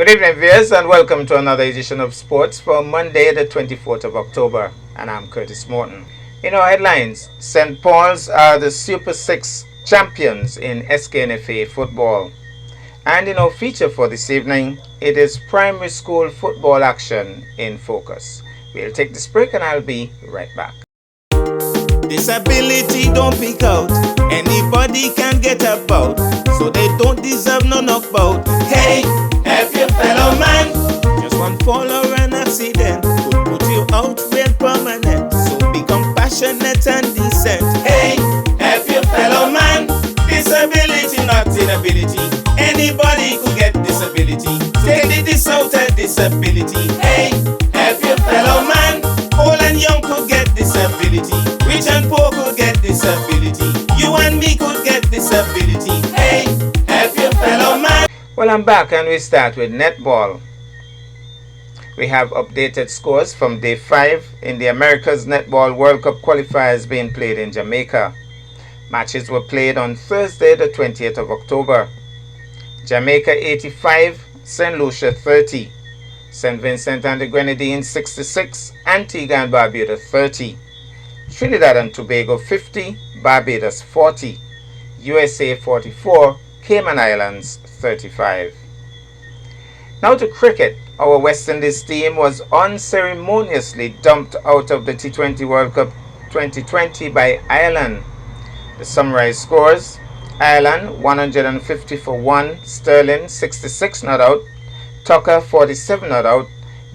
Good evening, viewers, and welcome to another edition of Sports for Monday, the 24th of October. And I'm Curtis Morton. In our headlines, St. Paul's are the Super 6 champions in SKNFA football. And in our feature for this evening, it is primary school football action in focus. We'll take this break and I'll be right back. Disability don't pick out, anybody can get about, so they don't deserve no knockbout. Hey, help your fellow man. Just one fall or an accident could put you out real permanent, so be compassionate and decent. Hey, help your fellow man. Disability, not inability. Anybody could get disability. Take the disordered disability. Hey, help your fellow man. Old and young could get disability. Rich and poor could get disability. You and me could get disability. Hey, help your fellow man. Well, I'm back and we start with netball. We have updated scores from day 5 in the America's Netball World Cup qualifiers being played in Jamaica. Matches were played on Thursday, the 20th of October. Jamaica 85, St. Lucia 30. St. Vincent and the Grenadines 66, Antigua and Barbuda 30. Trinidad and Tobago 50, Barbados 40. USA 44, Cayman Islands 35. Now to cricket. Our West Indies team was unceremoniously dumped out of the T20 World Cup 2020 by Ireland. The summarized scores: Ireland 150 for 1, Sterling 66 not out, Tucker 47 not out,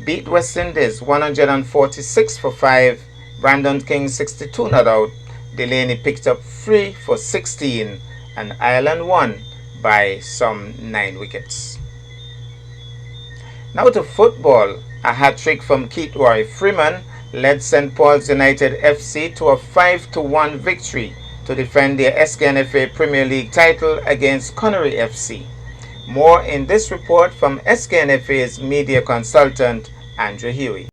beat West Indies 146 for 5, Brandon King 62 not out, Delaney picked up 3 for 16, and Ireland won by some 9 wickets. Now to football. A hat-trick from Keith Roy Freeman led St. Paul's United FC to a 5-1 victory to defend their SKNFA Premier League title against Connery FC. More in this report from SKNFA's media consultant, Andrew Huey.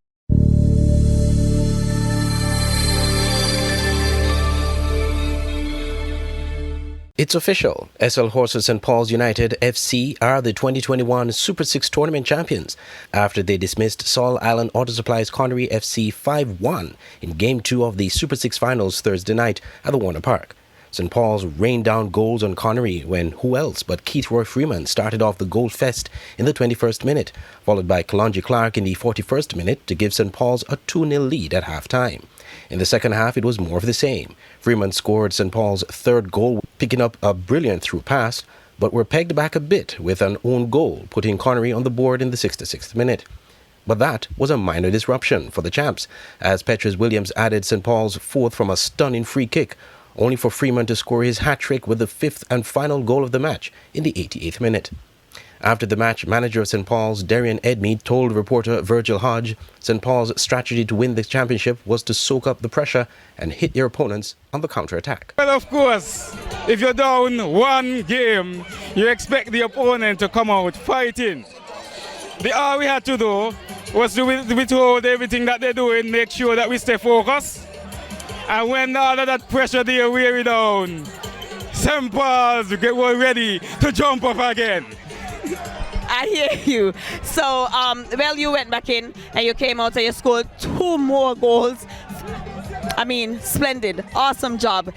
It's official. SL Horses St. Paul's United FC are the 2021 Super 6 tournament champions after they dismissed Sol Island Auto Supply's Connery FC 5-1 in Game 2 of the Super 6 finals Thursday night at the Warner Park. St. Paul's rained down goals on Connery when who else but Keith Roy Freeman started off the goal fest in the 21st minute, followed by Kalonji Clark in the 41st minute to give St. Paul's a 2-0 lead at half-time. In the second half, it was more of the same. Freeman scored St. Paul's third goal, picking up a brilliant through pass, but were pegged back a bit with an own goal, putting Connery on the board in the 66th minute. But that was a minor disruption for the champs, as Petrus Williams added St. Paul's fourth from a stunning free kick, only for Freeman to score his hat-trick with the fifth and final goal of the match in the 88th minute. After the match, manager of St. Paul's, Darian Edmead, told reporter Virgil Hodge St. Paul's strategy to win the championship was to soak up the pressure and hit their opponents on the counter-attack. Well, of course, if you're down one game, you expect the opponent to come out fighting. All we had to do was to withhold everything that they're doing, make sure that we stay focused. And when all of that pressure there wear it down, St. Paul's were ready to jump up again. I hear you. So, well, you went back in and you came out and you scored 2 more goals. I mean, splendid. Awesome job.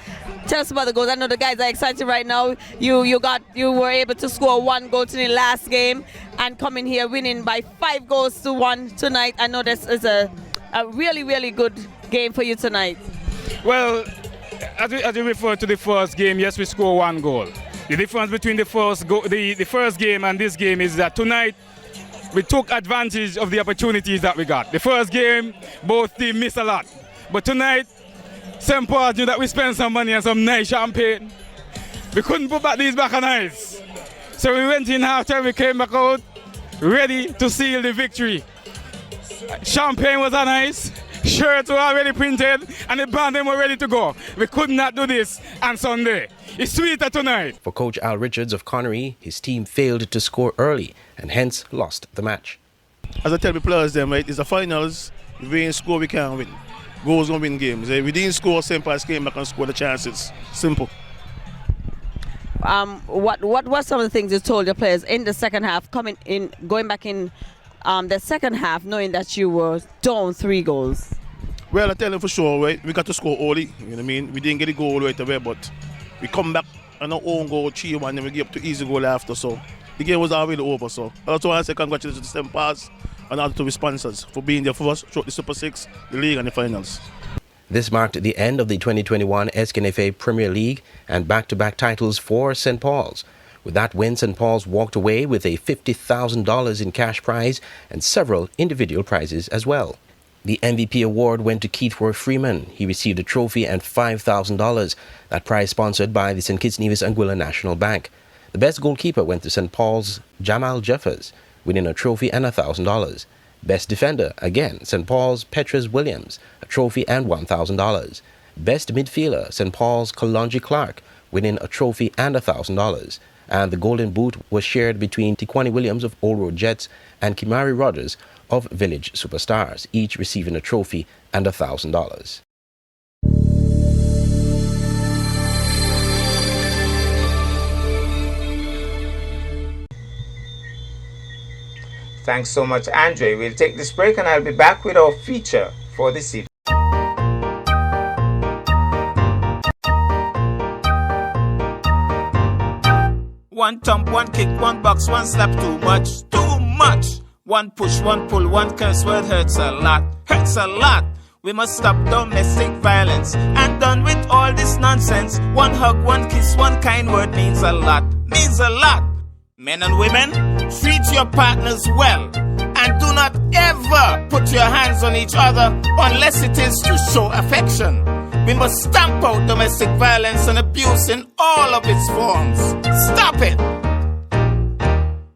Tell us about the goals. I know the guys are excited right now. You were able to score 1 goal in the last game and come in here winning by 5 goals to 1 tonight. I know this is a really, really good game for you tonight. Well, as we refer to the first game, yes, we scored 1 goal. The difference between the first game and this game is that tonight we took advantage of the opportunities that we got. The first game, both teams missed a lot. But tonight, St. Paul knew that we spent some money on some nice champagne. We couldn't put back these back on ice. So we went in halftime, we came back out ready to seal the victory. Champagne was on ice. Shirts were already printed and the band were ready to go. We could not do this on Sunday. It's sweeter tonight. For coach Al Richards of Connery, his team failed to score early and hence lost the match. As I tell the players, right, it's the finals. If we ain't score, we can't win. Goals don't win games. If we didn't score, St. Paul's came back and score the chances. Simple. What were some of the things you told your players in the second half, going back in the second half, knowing that you were down 3 goals? Well, I tell them for sure, right? We got to score early. You know what I mean? We didn't get a goal right away, but we come back on our own goal, 3-1, and we give up to easy goal after. So the game was already over. So I also want to say congratulations to St. Paul's and all to the sponsors for being there for us throughout the Super 6, the league, and the finals. This marked the end of the 2021 SKNFA Premier League and back-to-back titles for St. Paul's. With that win, St. Paul's walked away with a $50,000 in cash prize and several individual prizes as well. The MVP award went to Keithworth Freeman. He received a trophy and $5,000. That prize sponsored by the St. Kitts Nevis Anguilla National Bank. The best goalkeeper went to St. Paul's Jamal Jeffers, winning a trophy and $1,000. Best defender, again, St. Paul's Petrus Williams, a trophy and $1,000. Best midfielder, St. Paul's Kalonji Clark, winning a trophy and $1,000. And the Golden Boot was shared between Tiquani Williams of Old Road Jets and Kimari Rogers of Village Superstars, each receiving a trophy and $1,000. Thanks so much, Andre. We'll take this break and I'll be back with our feature for this evening. One thump, one kick, one box, one slap, too much, too much. One push, one pull, one curse word hurts a lot, hurts a lot. We must stop domestic violence and done with all this nonsense. One hug, one kiss, one kind word means a lot, means a lot. Men and women, treat your partners well and do not ever put your hands on each other unless it is to show affection. We must stamp out domestic violence and abuse in all of its forms. Stop it!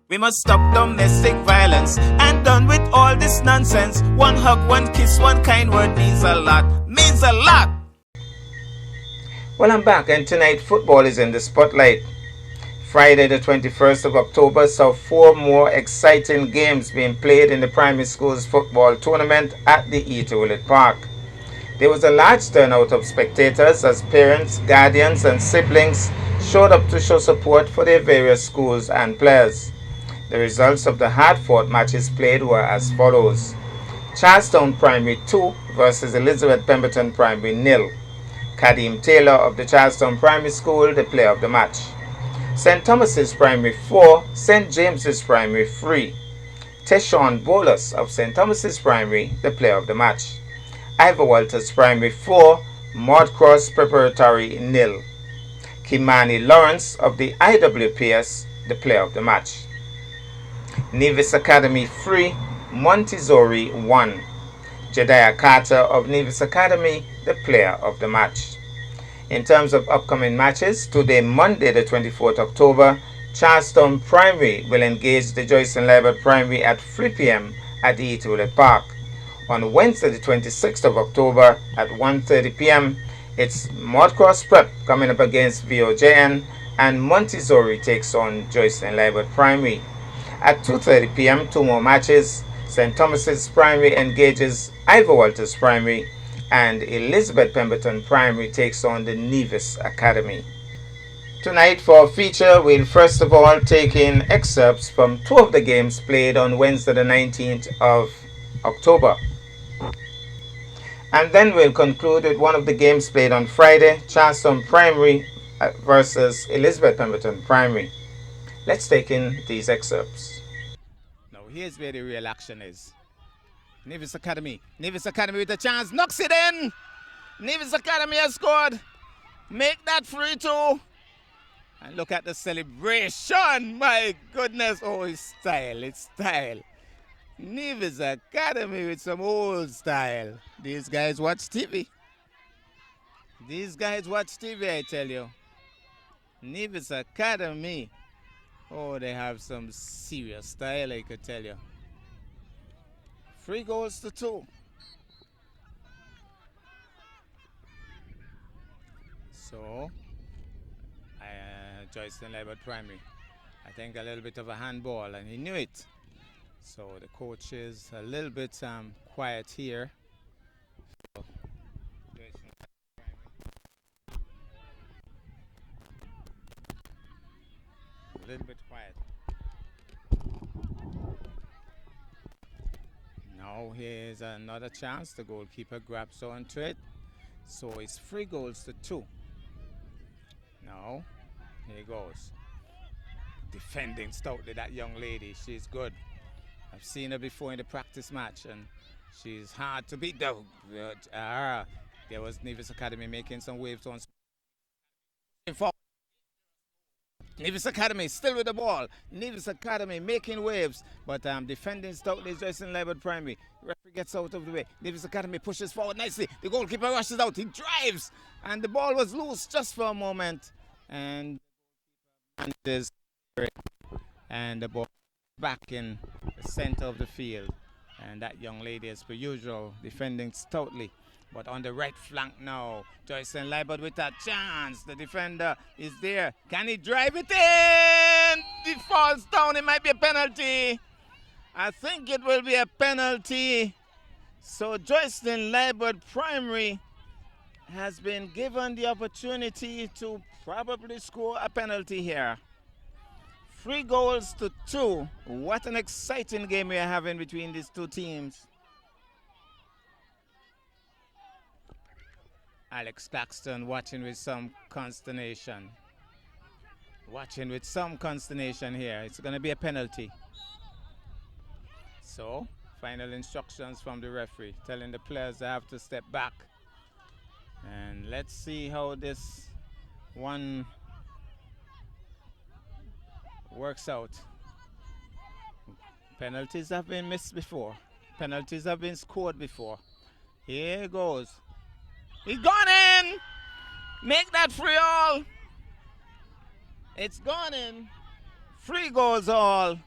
We must stop domestic violence and done with all this nonsense. One hug, one kiss, one kind word means a lot, means a lot. Well, I'm back, and tonight football is in the spotlight. Friday the 21st of October saw 4 more exciting games being played in the primary schools football tournament at the Eat-A-Willet Park. There was a large turnout of spectators as parents, guardians and siblings showed up to show support for their various schools and players. The results of the hard-fought matches played were as follows. Charlestown Primary 2 versus Elizabeth Pemberton Primary 0. Kadeem Taylor of the Charlestown Primary School, the player of the match. St. Thomas's Primary 4, St. James's Primary 3. Teshawn Bolus of St. Thomas's Primary, the player of the match. Ivor Walters Primary 4, Maud Cross Preparatory 0. Kimani Lawrence of the IWPS, the player of the match. Nevis Academy 3, Montessori 1. Jediah Carter of Nevis Academy, the player of the match. In terms of upcoming matches, today, Monday the 24th October, Charlestown Primary will engage the Joycelyn Liebert Primary at 3 p.m. at the Eat-A-Willet Park. On Wednesday the 26th of October at 1:30 p.m., it's Maud Cross Prep coming up against VOJN, and Montessori takes on Joycelyn Liebert Primary. At 2:30 p.m., 2 more matches. St. Thomas's Primary engages Ivor Walters Primary, and Elizabeth Pemberton Primary takes on the Nevis Academy. Tonight for our feature, we'll first of all take in excerpts from 2 of the games played on Wednesday the 19th of October. And then we'll conclude with one of the games played on Friday, Charlestown Primary versus Elizabeth Pemberton Primary. Let's take in these excerpts. Now here's where the real action is. Nevis Academy with a chance, knocks it in. Nevis Academy has scored. Make that 3-2. And look at the celebration. My goodness. Oh, it's style. Nevis Academy with some old style. These guys watch TV. I tell you. Nevis Academy. Oh, they have some serious style, I could tell you. 3-2. So, Joycelyn Liebert Primary. I think a little bit of a handball, and he knew it. So the coach is a little bit quiet here. Now here's another chance. The goalkeeper grabs onto it. So it's 3 goals to 2. Now, here goes. Defending stoutly, that young lady. She's good. I've seen her before in the practice match, and she's hard to beat though. There was Nevis Academy making some waves on. Nevis Academy still with the ball. Nevis Academy making waves, but defending stoutly is Joycelyn Liburd Primary. Referee gets out of the way. Nevis Academy pushes forward nicely. The goalkeeper rushes out. He drives, and the ball was loose just for a moment, and the ball back in the center of the field, and that young lady, as per usual, defending stoutly. But on the right flank now, Joycelyn Liburd with a chance. The defender is there. Can he drive it in? It falls down. It might be a penalty. I think it will be a penalty. So Joycelyn Liburd Primary has been given the opportunity to probably score a penalty here. 3 goals to 2. What an exciting game we are having between these two teams. Alex Claxton watching with some consternation. Watching with some consternation here. It's going to be a penalty. So, final instructions from the referee telling the players they have to step back. And let's see how this one works out. Penalties have been missed before. Penalties have been scored before. Here goes. He's gone in. Make that 3-all. It's gone in. 3 goals all.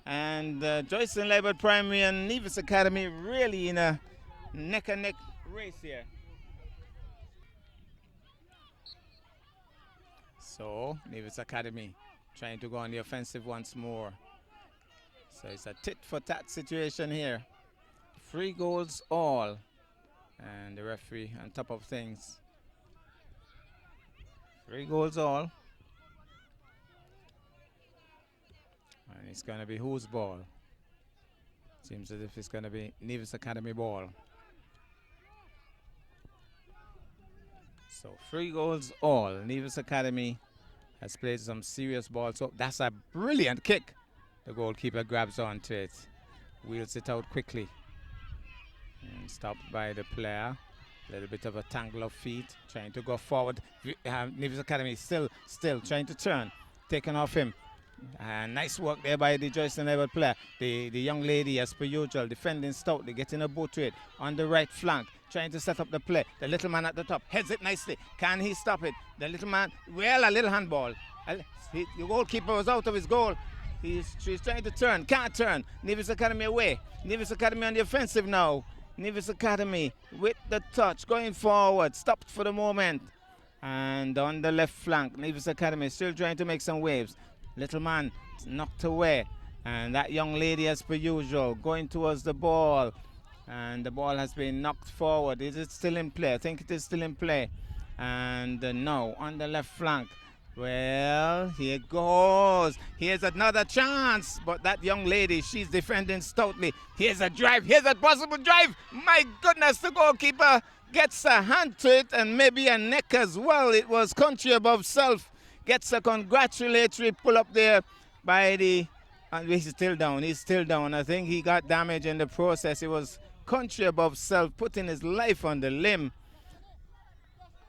And Joycelyn Liburd Primary and Nevis Academy really in a neck-and-neck race here. So Nevis Academy trying to go on the offensive once more. So it's a tit-for-tat situation here. 3 goals all. And the referee on top of things. 3 goals all. And it's going to be whose ball? Seems as if it's going to be Nevis Academy ball. So 3 goals all. Nevis Academy has played some serious ball. So that's a brilliant kick. The goalkeeper grabs onto it. Wheels it out quickly. And stopped by the player. A little bit of a tangle of feet. Trying to go forward. Nevis Academy still trying to turn. Taken off him. Nice work there by the Joycelyn Liburd player. The young lady, as per usual, defending stoutly, getting a boot to it on the right flank, trying to set up the play. The little man at the top heads it nicely. Can he stop it? The little man, well, a little handball. The goalkeeper was out of his goal. She's trying to turn, can't turn. Nevis Academy away. Nevis Academy on the offensive now. Nevis Academy with the touch, going forward, stopped for the moment. And on the left flank, Nevis Academy still trying to make some waves. Little man knocked away, and that young lady, as per usual, going towards the ball, and the ball has been knocked forward. Is it still in play? I think it is still in play. And now on the left flank, well, here goes. Here's another chance, but that young lady, she's defending stoutly. Here's a drive. Here's a possible drive. My goodness, the goalkeeper gets a hand to it and maybe a neck as well. It was country above self. Gets a congratulatory pull up there by the, and he's still down. He's still down. I think he got damage in the process. It was country above self, putting his life on the limb,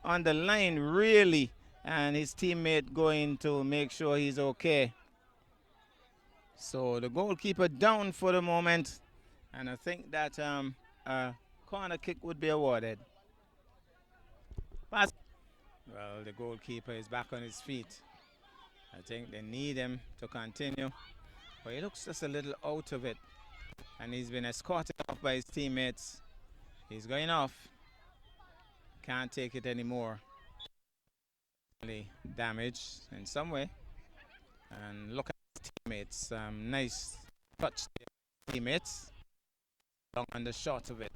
on the line really, and his teammate going to make sure he's okay. So the goalkeeper down for the moment, and I think that a corner kick would be awarded. Pass. Well, the goalkeeper is back on his feet. I think they need him to continue. But he looks just a little out of it. And he's been escorted off by his teammates. He's going off. Can't take it anymore. Damaged in some way. And look at his teammates. Nice touch there. Teammates. Long on the short of it.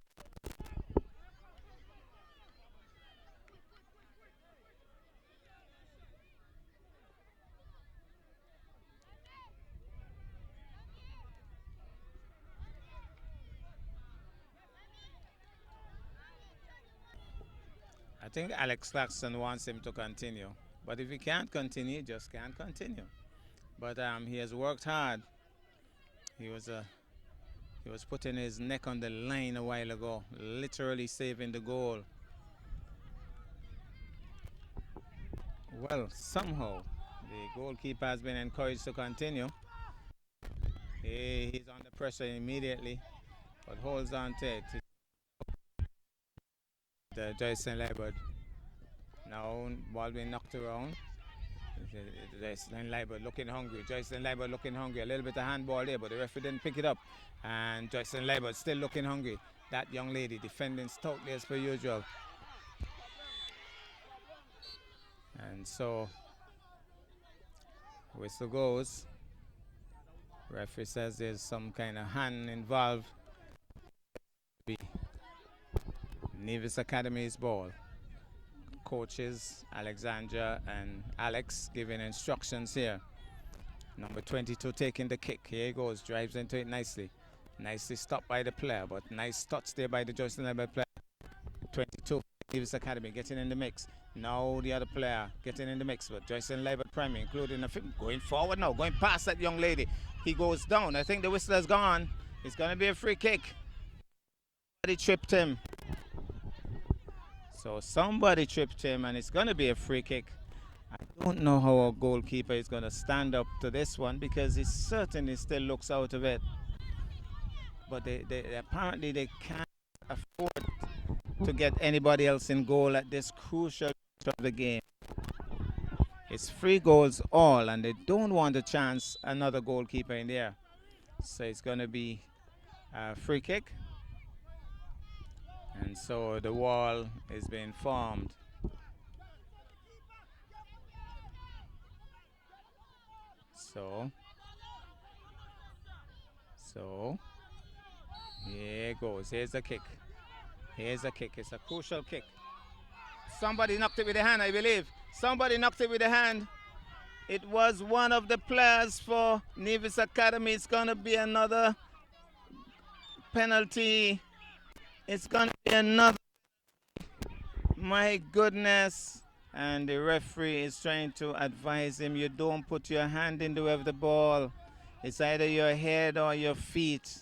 I think Alex Claxton wants him to continue. But if he can't continue, he just can't continue. But he has worked hard. He was putting his neck on the line a while ago, literally saving the goal. Well, somehow the goalkeeper has been encouraged to continue. He's under pressure immediately, but holds on to it. Joyson Liebert. Now ball being knocked around. Joyson Liebert looking hungry. Joyson Liebert looking hungry. A little bit of handball there, but the referee didn't pick it up. And Joyson Liebert still looking hungry. That young lady defending stoutly as per usual. And so whistle goes. Referee says there's some kind of hand involved. Nevis Academy's ball. Coaches Alexandra and Alex giving instructions here. Number 22 taking the kick. Here he goes, drives into it nicely. Nicely stopped by the player, but nice touch there by the Joyson Liebert player. 22 Nevis Academy getting in the mix. Now the other player getting in the mix, but Joyson Liebert primary, including the going forward now, going past that young lady. He goes down. I think the whistle has gone. It's going to be a free kick. Somebody tripped him. So somebody tripped him, and it's going to be a free kick. I don't know how a goalkeeper is going to stand up to this one because he certainly still looks out of it. But they apparently they can't afford to get anybody else in goal at this crucial part of the game. It's 3 goals all, and they don't want to chance another goalkeeper in there. So it's going to be a free kick. And so the wall is being formed. So here it goes. Here's the kick. Here's a kick. It's a crucial kick. Somebody knocked it with the hand, I believe. Somebody knocked it with the hand. It was one of the players for Nevis Academy. It's going to be another penalty. It's going to be another. My goodness. And the referee is trying to advise him, you don't put your hand in the way of the ball. It's either your head or your feet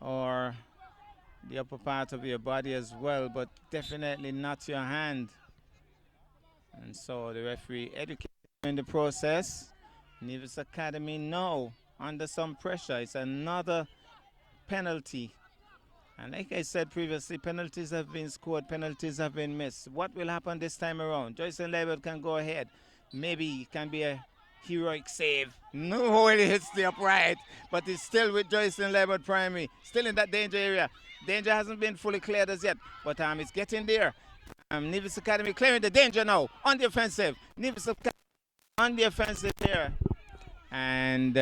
or the upper part of your body as well, but definitely not your hand. And so the referee educated him in the process. Nevis Academy now under some pressure. It's another penalty. And like I said previously, penalties have been scored, penalties have been missed. What will happen this time around? Joyson Liebert can go ahead. Maybe it can be a heroic save. No, it hits the upright, but it's still with Joyson Liebert primary. Still in that danger area. Danger hasn't been fully cleared as yet, but it's getting there. Nevis Academy clearing the danger now on the offensive. Nevis Academy on the offensive here. And,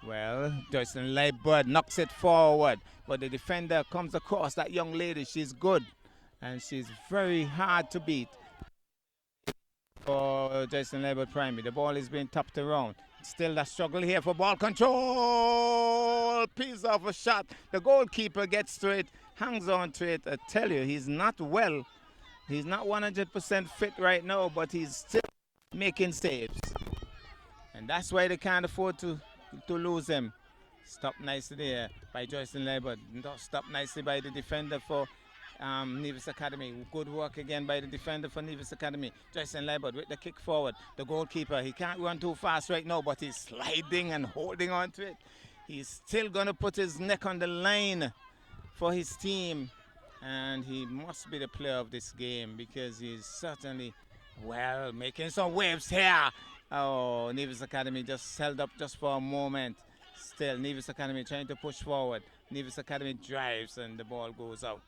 well, Joyson Liebert knocks it forward, but the defender comes across that young lady. She's good, and she's very hard to beat for Joyson Liebert primary. The ball is being tapped around. Still a struggle here for ball control. Piece of a shot. The goalkeeper gets to it, hangs on to it. I tell you, he's not well. He's not 100% fit right now, but he's still making saves. And that's why they can't afford to lose him. Stopped nicely there by Joyson Liebert. Stopped nicely by the defender for Nevis Academy. Good work again by the defender for Nevis Academy. Joyson Liebert with the kick forward. The goalkeeper, he can't run too fast right now, but he's sliding and holding on to it. He's still going to put his neck on the line for his team. And he must be the player of this game because he's certainly, well, making some waves here. Oh, Nevis Academy just held up just for a moment. Still, Nevis Academy trying to push forward. Nevis Academy drives and the ball goes out.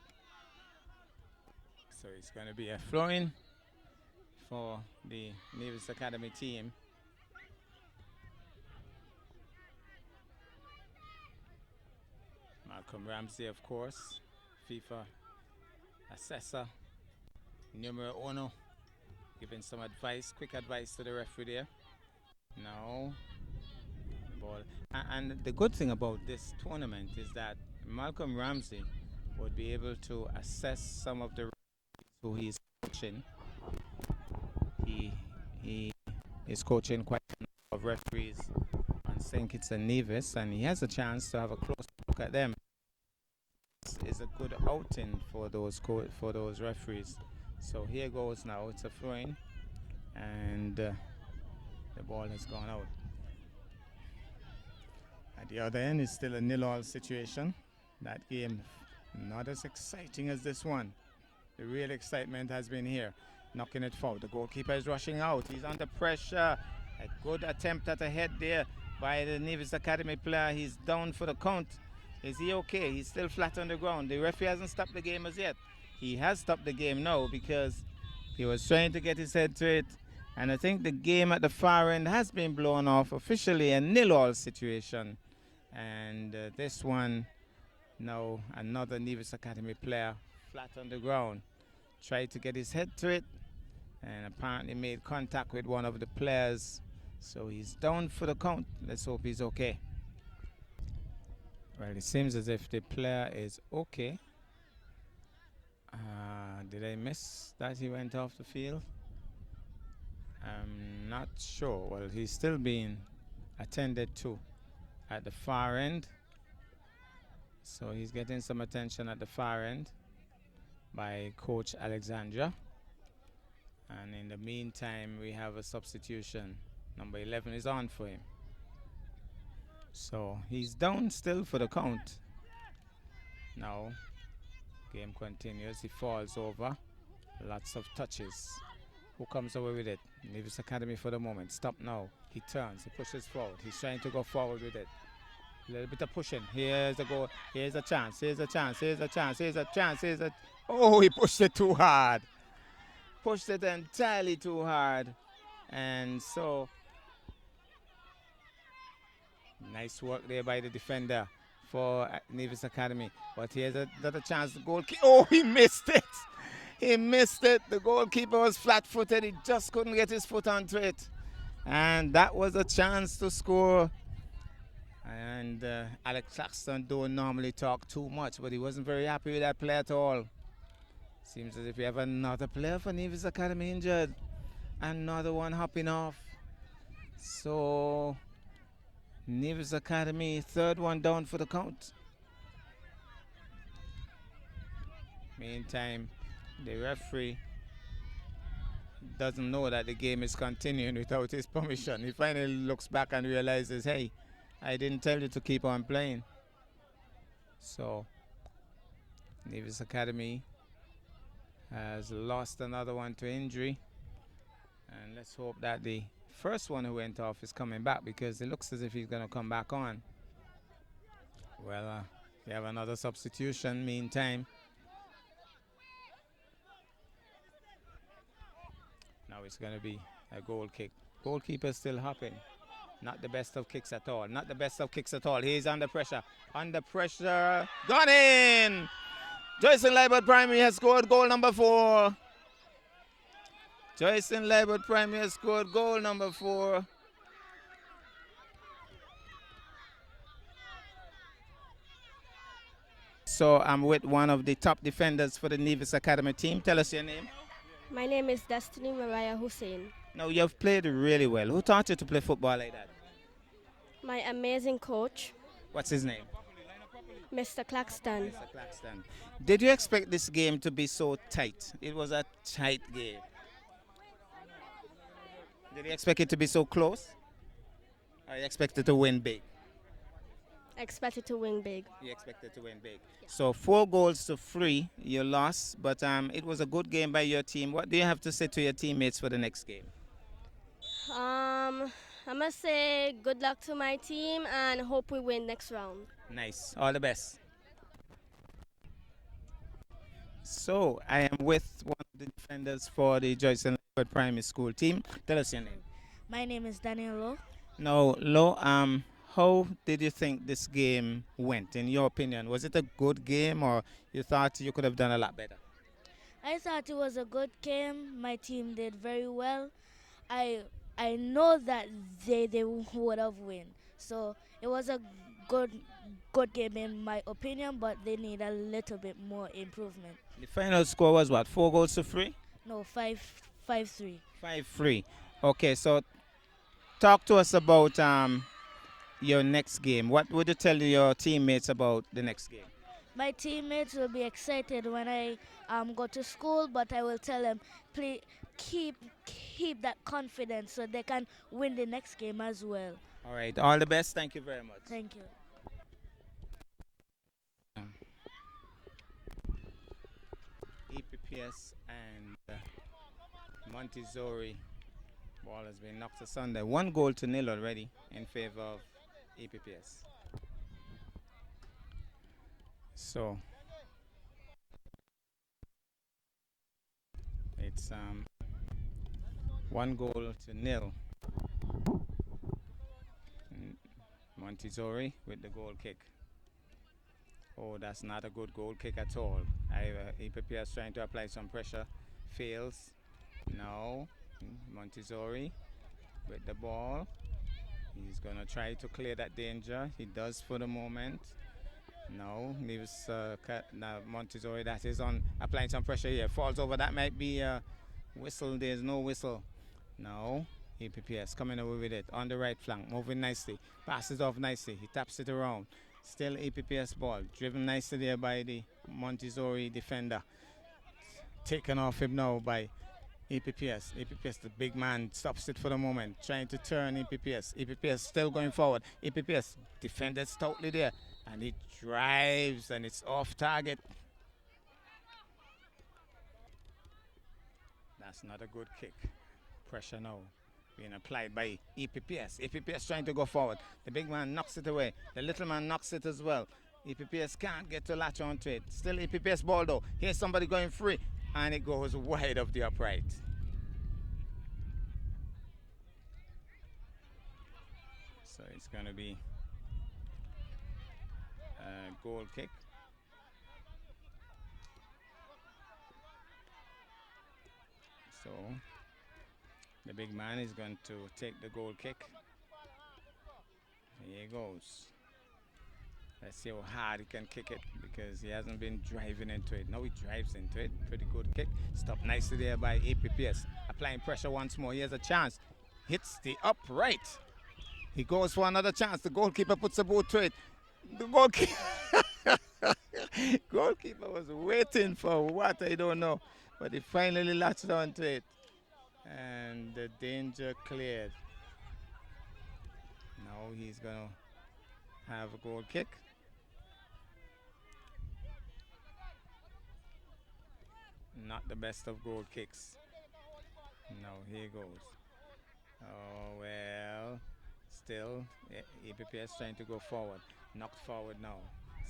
So it's going to be a throw-in for the Nevis Academy team. Malcolm Ramsey, of course, FIFA assessor, numero uno, giving some advice, quick advice to the referee there. Now, ball. And the good thing about this tournament is that Malcolm Ramsey would be able to assess some of the who he's coaching. He is coaching quite a number of referees on St. Kitts and Nevis, and he has a chance to have a close look at them. This is a good outing for those referees. So here goes now. It's a throw-in, and the ball has gone out. At the other end, it's still a 0-0 situation. That game not as exciting as this one. The real excitement has been here. Knocking it forward. The goalkeeper is rushing out. He's under pressure. A good attempt at a head there by the Nevis Academy player. He's down for the count. Is he okay? He's still flat on the ground. The referee hasn't stopped the game as yet. He has stopped the game now because he was trying to get his head to it. And I think the game at the far end has been blown off. Officially a 0-0 situation. And this one, now another Nevis Academy player flat on the ground. Tried to get his head to it and apparently made contact with one of the players. So he's down for the count. Let's hope he's okay. Well, it seems as if the player is okay. Did I miss that he went off the field? I'm not sure. Well, he's still being attended to at the far end. So he's getting some attention at the far end by Coach Alexandra. And in the meantime, we have a substitution. Number 11 is on for him. So he's down still for the count. Now, game continues. He falls over. Lots of touches. Who comes away with it? Nevis Academy for the moment. Stop now. He turns. He pushes forward. He's trying to go forward with it. A little bit of pushing. Here's a goal. Here's a chance. Here's a chance. Here's a chance. Here's a chance. Here's a... Oh, he pushed it too hard. Pushed it entirely too hard. And so... Nice work there by the defender for Nevis Academy. But here's another chance. The goalkeeper... Oh, he missed it. He missed it. The goalkeeper was flat-footed. He just couldn't get his foot onto it. And that was a chance to score. And Alex Claxton don't normally talk too much, but he wasn't very happy with that play at all. Seems as if we have another player for Nevis Academy injured. Another one hopping off. So, Nevis Academy, third one down for the count. Meantime, the referee doesn't know that the game is continuing without his permission. He finally looks back and realizes, hey, I didn't tell you to keep on playing. So, Nevis Academy has lost another one to injury. And let's hope that the first one who went off is coming back, because it looks as if he's going to come back on. Well, we have another substitution meantime. Now it's going to be a goal kick. Goalkeeper still hopping. Not the best of kicks at all. Not the best of kicks at all. He's under pressure. Under pressure. Gone in! Joyson Liebert Primary has scored goal number 4. Joyson Liebert Primary has scored goal number 4. So I'm with one of the top defenders for the Nevis Academy team. Tell us your name. My name is Destiny Mariah Hussein. Now, you've played really well. Who taught you to play football like that? My amazing coach, What's his name? Mr. Claxton. Mr. Claxton. Did you expect this game to be so tight? It was a tight game. Did you expect it to be so close? Or you expected to win big? Expected to win big. You expected to win big. So 4-3, you lost, but it was a good game by your team. What do you have to say to your teammates for the next game? I must say good luck to my team and hope we win next round. Nice. All the best. So I am with one of the defenders for the Joyson Liebert Primary School team. Tell us your name. My name is Daniel Lowe. Now, Lo, how did you think this game went, in your opinion? Was it a good game, or you thought you could have done a lot better? I thought it was a good game. My team did very well. I know that they would have won. So it was a good good game in my opinion, but they need a little bit more improvement. The final score was what? 4 goals to 3? No, 5-3. 5-3. Okay, so talk to us about your next game. What would you tell your teammates about the next game? My teammates will be excited when I go to school, but I will tell them, please keep that confidence so they can win the next game as well. All right, all the best. Thank you very much. Thank you. EPPS and Montessori ball has been knocked asunder. 1 goal to 0 already in favor of EPPS. So it's 1 goal to 0. Montessori with the goal kick. Oh, that's not a good goal kick at all. EPPS trying to apply some pressure. Fails. Now Montessori with the ball. He's going to try to clear that danger. He does for the moment. No, leaves now Montessori, that is on applying some pressure here. Falls over. That might be a whistle. There's no whistle. No. EPPS coming away with it on the right flank, moving nicely, passes off nicely. He taps it around. Still EPPS ball, driven nicely there by the Montessori defender. Taken off him now by EPPS. EPPS, the big man, stops it for the moment, trying to turn EPPS. EPPS still going forward. EPPS defended stoutly there, and he drives, and it's off target. That's not a good kick. Pressure now being applied by EPPS. EPPS trying to go forward. The big man knocks it away. The little man knocks it as well. EPPS can't get to latch onto it. Still EPPS ball though. Here's somebody going free, and it goes wide of the upright. So it's going to be a goal kick. So the big man is going to take the goal kick. Here he goes. Let's see how hard he can kick it, because he hasn't been driving into it. Now he drives into it. Pretty good kick. Stopped nicely there by EPPS. Applying pressure once more. He has a chance. Hits the upright. He goes for another chance. The goalkeeper puts a boot to it. The goalkeeper was waiting for what, I don't know. But he finally latched onto it. And the danger cleared. Now he's going to have a goal kick. Not the best of goal kicks. No, here goes. Oh, well. Still, EPPS trying to go forward. Knocked forward now.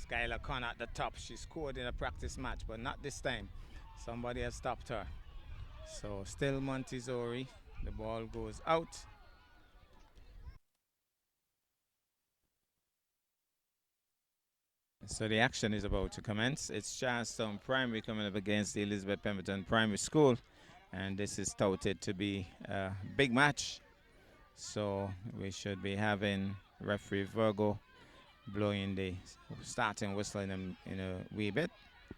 Skylar Connor at the top. She scored in a practice match, but not this time. Somebody has stopped her. So still Montessori. The ball goes out. So the action is about to commence. It's Charlestown Primary coming up against the Elizabeth Pemberton Primary School. And this is touted to be a big match. So we should be having referee Virgo blowing the starting whistle in a wee bit.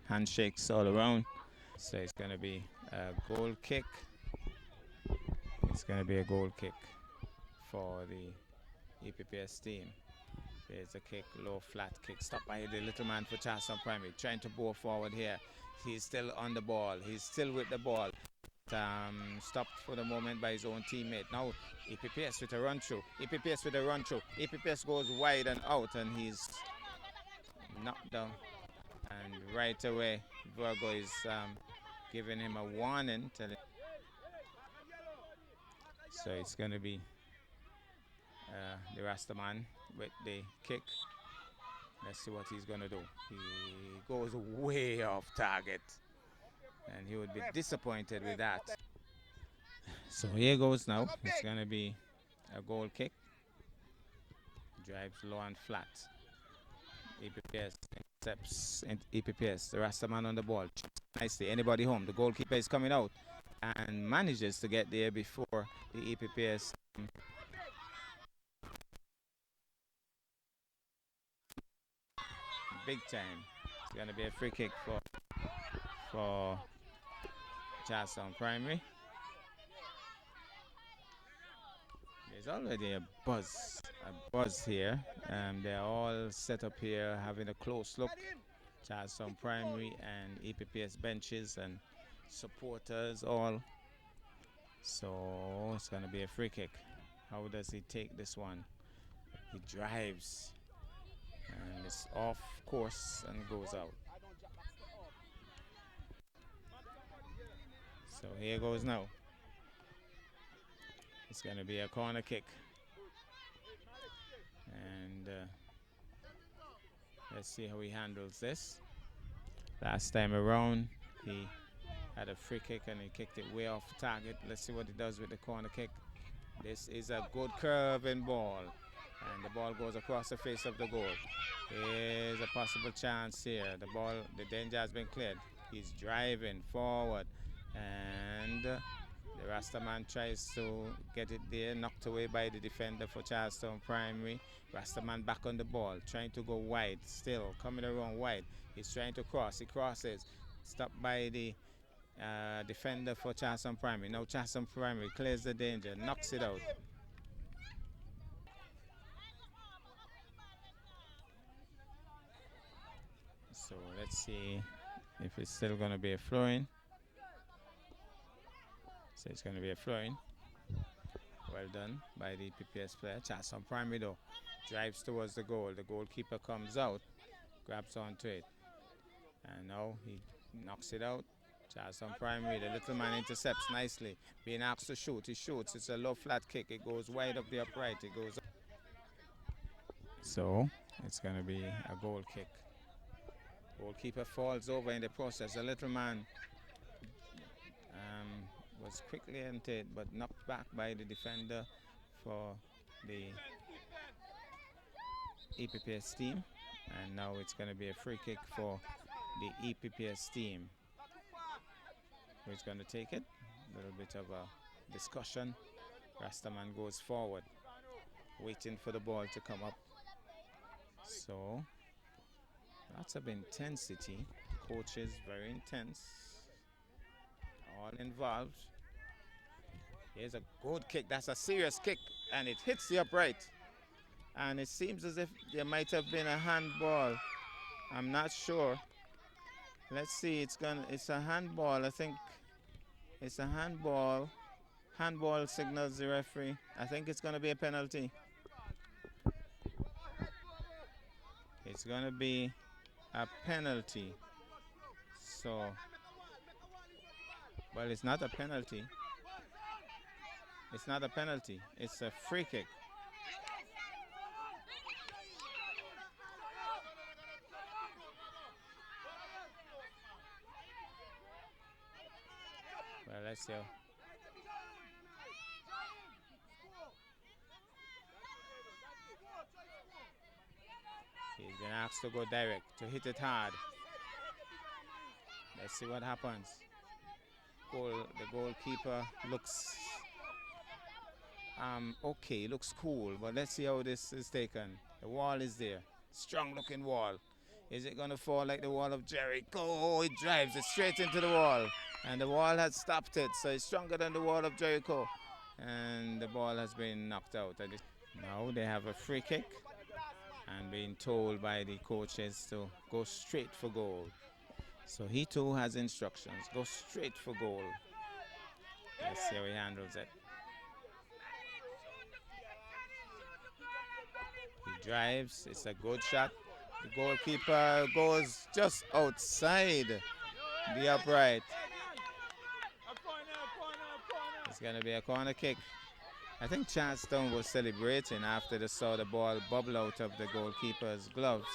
Handshakes all around. So it's going to be a goal kick. It's going to be a goal kick for the EPPS team. There's a kick, low flat kick, stopped by the little man for Charlestown Primary, trying to bore forward here. He's still on the ball. He's still with the ball. Stopped for the moment by his own teammate. Now EPPS with a run through. EPPS with a run through. EPPS goes wide and out, and he's knocked down. And right away, Virgo is giving him a warning. So it's going to be the Rastaman with the kick. Let's see what he's going to do. He goes way off target, and he would be disappointed with that. So here goes now. It's going to be a goal kick. Drives low and flat. EPPS intercepts EPPS. The Rastaman on the ball. Nicely. Anybody home. The goalkeeper is coming out and manages to get there before the EPPS big time. It's going to be a free kick for Charlestown Primary. There's already a buzz here. They're all set up here having a close look. Charlestown Primary and EPPS benches and supporters all. So it's going to be a free kick. How does he take this one? He drives and it's off course and goes out. So here goes now. It's going to be a corner kick. And let's see how he handles this. Last time around, he had a free kick and he kicked it way off target. Let's see what he does with the corner kick. This is a good curving ball. And the ball goes across the face of the goal. There's a possible chance here. The danger has been cleared. He's driving forward. And the Rastaman tries to get it there, knocked away by the defender for Charlestown Primary. Rastaman back on the ball, trying to go wide, still coming around wide. He's trying to cross, he crosses, stopped by the defender for Charlestown Primary. Now Charlestown Primary clears the danger, knocks it out. So let's see if it's still going to be a throw-in. So it's going to be a throw-in. Well done by the PPS player. Charlestown Primary though drives towards the goal. The goalkeeper comes out, grabs onto it, and now he knocks it out. Charlestown Primary, the little man intercepts nicely. Being asked to shoot, he shoots. It's a low flat kick. It goes wide up the upright. It goes up. So it's going to be a goal kick. Goalkeeper falls over in the process. The little man was quickly entered but knocked back by the defender for the EPPS team. And now it's going to be a free kick for the EPPS team. Who's going to take it? A little bit of a discussion. Rastaman goes forward, waiting for the ball to come up. So lots of intensity. Coaches very intense. All involved. Here's a good kick. That's a serious kick, and it hits the upright. And it seems as if there might have been a handball. I'm not sure. Let's see. It's a handball. I think it's a handball. Handball signals the referee. I think it's going to be a penalty. It's going to be a penalty. So, well, it's not a penalty. It's not a penalty. It's a free kick. Well, let's go. He's been asked to go direct, to hit it hard. Let's see what happens. The goalkeeper looks okay, looks cool, but let's see how this is taken. The wall is there. Strong looking wall. Is it going to fall like the wall of Jericho? Oh, it drives it straight into the wall. And the wall has stopped it, so it's stronger than the wall of Jericho. And the ball has been knocked out. Now they have a free kick and being told by the coaches to go straight for goal. So he too has instructions. Go straight for goal. Let's see how he handles it. He drives. It's a good shot. The goalkeeper goes just outside the upright. It's going to be a corner kick. I think Charlestown was celebrating after they saw the ball bubble out of the goalkeeper's gloves.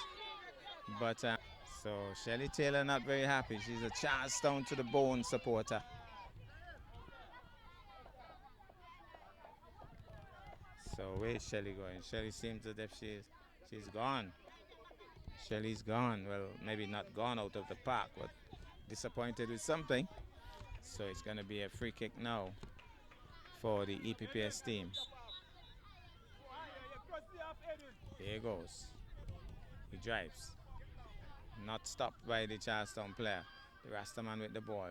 But so Shelly Taylor not very happy. She's a Charlestown to the bone supporter. So where's Shelly going? Shelly seems as if she's gone. Shelly's gone. Well, maybe not gone out of the park, but disappointed with something. So it's going to be a free kick now for the EPPS team. Here he goes. He drives. Not stopped by the Charlestown player. The Rastaman with the ball.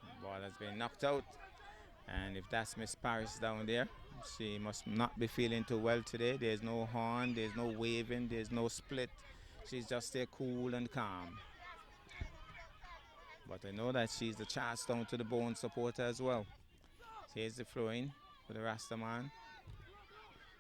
The ball has been knocked out. And if that's Miss Paris down there, she must not be feeling too well today. There's no horn, there's no waving, there's no split. She's just stay cool and calm. But I know that she's the Charlestown to the bone supporter as well. Here's the throw-in for the Rastaman.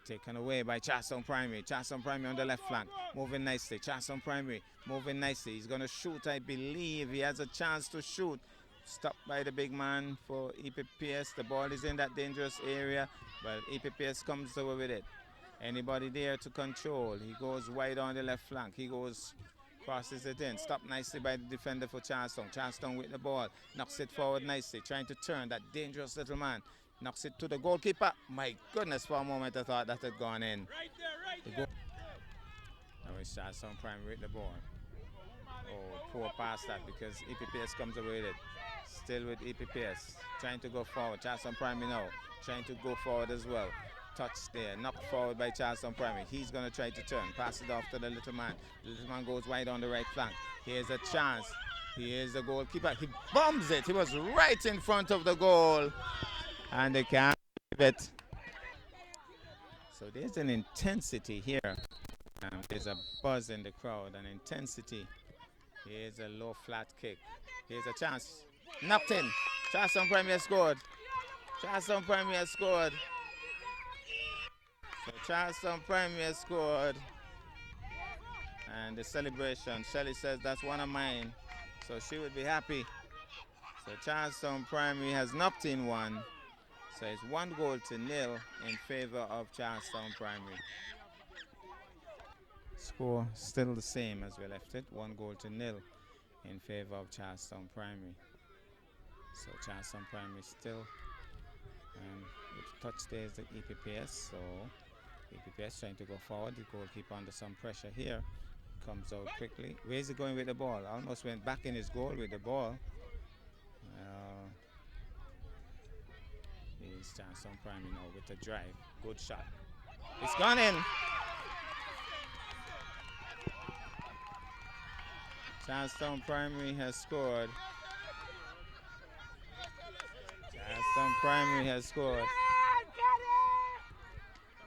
Taken away by Charlestown Primary. Charlestown Primary on the left flank. Moving nicely. Charlestown Primary moving nicely. He's going to shoot, I believe. He has a chance to shoot. Stopped by the big man for EPPS. The ball is in that dangerous area, but EPPS comes away with it. Anybody there to control? He goes wide on the left flank. He goes, crosses it in. Stopped nicely by the defender for Charlestown. Charlestown with the ball. Knocks it forward nicely. Trying to turn that dangerous little man. Knocks it to the goalkeeper. My goodness, for a moment I thought that had gone in. Now it's Charlestown Primary with the ball. Oh, poor pass that because EPPS comes away with it. Still with EPPS. Trying to go forward. Charlestown Primary now. Trying to go forward as well. Touch there. Knocked forward by Charlestown Primary. He's going to try to turn. Pass it off to the little man. The little man goes wide on the right flank. Here's a chance. Here's the goalkeeper. He bombs it. He was right in front of the goal. And they can't leave it. So there's an intensity here. There's a buzz in the crowd, an intensity. Here's a low flat kick. Here's a chance. Knocked in. Charlestown Primary has scored. Charlestown Primary has scored. So Charlestown Primary has scored. And the celebration, Shelley says that's one of mine. So she would be happy. So Charlestown Primary has knocked in one. So it's 1-0 in favor of Charlestown Primary. Score still the same as we left it, 1-0 in favor of Charlestown Primary. So Charlestown Primary still with touch there is the EPPS. So EPPS trying to go forward. The goalkeeper under some pressure here. Comes out quickly. Where's he going with the ball? Almost went back in his goal with the ball. Here's Charlestown Primary now with the drive. Good shot. It's gone in. Charlestown Primary has scored. Charlestown Primary has scored.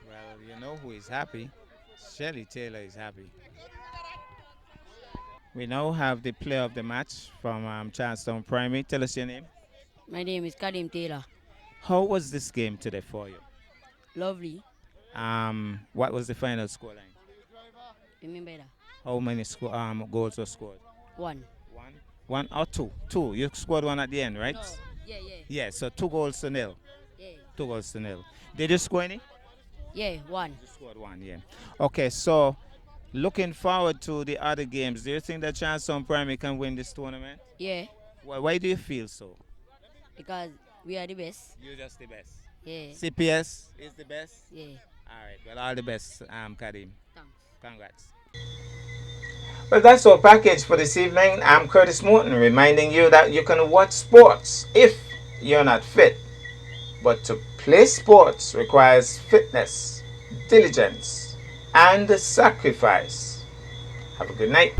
Well, you know who is happy. Shelley Taylor is happy. We now have the player of the match from Charlestown Primary. Tell us your name. My name is Kadim Taylor. How was this game today for you? Lovely. What was the final scoreline? You mean by that? How many goals were scored? One. One or two? Two. You scored one at the end, right? No. Yeah. Yeah, so 2-0. Yeah. 2-0. Did you score any? Yeah, one. You scored one, yeah. Okay, so looking forward to the other games, do you think that Charlestown Primary can win this tournament? Yeah. Why do you feel so? Because we are the best. You're just the best. Yeah. CPS is the best? Yeah. All right, well, all the best, Kadim. Thanks. Congrats. Well, that's our package for this evening. I'm Curtis Morton, reminding you that you can watch sports if you're not fit. But to play sports requires fitness, diligence, and sacrifice. Have a good night.